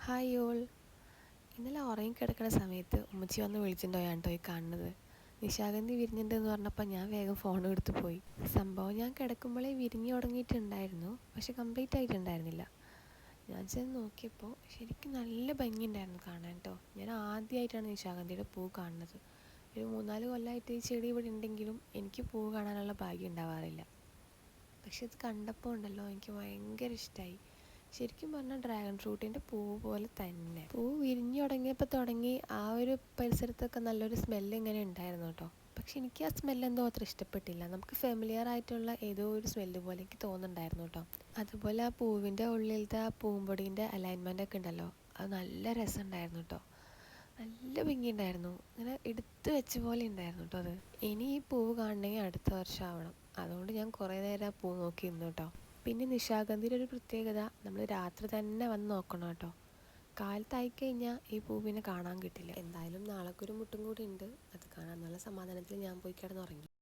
Hi all. ഇന്നലെ ഉറങ്ങിക്കിടക്കുന്ന സമയത്ത് ഉമ്മച്ചി വന്ന് വിളിച്ചിട്ടുണ്ടോയാണ് കേട്ടോ ഈ കാണുന്നത്. നിശാഗന്ധി വിരിഞ്ഞിട്ടുണ്ടെന്ന് പറഞ്ഞപ്പോൾ ഞാൻ വേഗം ഫോൺ എടുത്ത് പോയി. സംഭവം ഞാൻ കിടക്കുമ്പോഴേ വിരിഞ്ഞു തുടങ്ങിയിട്ടുണ്ടായിരുന്നു, പക്ഷെ കംപ്ലീറ്റ് ആയിട്ടുണ്ടായിരുന്നില്ല. ഞാൻ ചെന്ന് നോക്കിയപ്പോൾ ശരിക്കും നല്ല ഭംഗിയുണ്ടായിരുന്നു കാണാൻ കേട്ടോ. ഞാൻ ആദ്യമായിട്ടാണ് നിശാഗന്ധിയുടെ പൂ കാണുന്നത്. ഒരു 3-4 കൊല്ലമായിട്ട് ഈ ചെടി ഇവിടെ ഉണ്ടെങ്കിലും എനിക്ക് പൂ കാണാനുള്ള ഭാഗ്യം ഉണ്ടാവാറില്ല. പക്ഷെ ഇത് കണ്ടപ്പോൾ ഉണ്ടല്ലോ എനിക്ക് ഭയങ്കര ഇഷ്ടമായി. ശരിക്കും പറഞ്ഞാൽ ഡ്രാഗൺ ഫ്രൂട്ടിൻ്റെ പൂ പോലെ തന്നെ. പൂ വിരിഞ്ഞു തുടങ്ങിയപ്പോൾ തുടങ്ങി ആ ഒരു പരിസരത്തൊക്കെ നല്ലൊരു സ്മെല്ല് ഇങ്ങനെ ഉണ്ടായിരുന്നു കേട്ടോ. പക്ഷെ എനിക്ക് ആ സ്മെല്ല് എന്തോ അത്ര ഇഷ്ടപ്പെട്ടില്ല. നമുക്ക് ഫെമിലിയർ ആയിട്ടുള്ള ഏതോ ഒരു സ്മെല്ല് പോലെ എനിക്ക് തോന്നുന്നുണ്ടായിരുന്നു കേട്ടോ. അതുപോലെ ആ പൂവിൻ്റെ ഉള്ളിലത്തെ ആ പൂമ്പൊടീൻ്റെ അലൈൻമെൻ്റ് ഒക്കെ ഉണ്ടല്ലോ, അത് നല്ല രസമുണ്ടായിരുന്നു കേട്ടോ. നല്ല ഭംഗിയുണ്ടായിരുന്നു, ഇങ്ങനെ എടുത്ത് വെച്ച പോലെ ഉണ്ടായിരുന്നു കേട്ടോ അത്. ഇനി ഈ പൂവ് കാണണമെങ്കിൽ അടുത്ത വർഷം ആവണം. അതുകൊണ്ട് ഞാൻ കുറേ നേരം ആ പൂ നോക്കി നിന്നു കേട്ടോ. പിന്നെ നിശാഗന്ധിയുടെ ഒരു പ്രത്യേകത, നമ്മൾ രാത്രി തന്നെ വന്ന് നോക്കണം കേട്ടോ. കാലത്തായി കഴിഞ്ഞാൽ ഈ പൂവിനെ കാണാൻ കിട്ടില്ല. എന്തായാലും നാളേക്കൊരു മുട്ടും കൂടി ഉണ്ട്, അത് കാണാൻ നല്ല സമാധാനത്തിൽ ഞാൻ പോയി കിടന്നുറങ്ങി.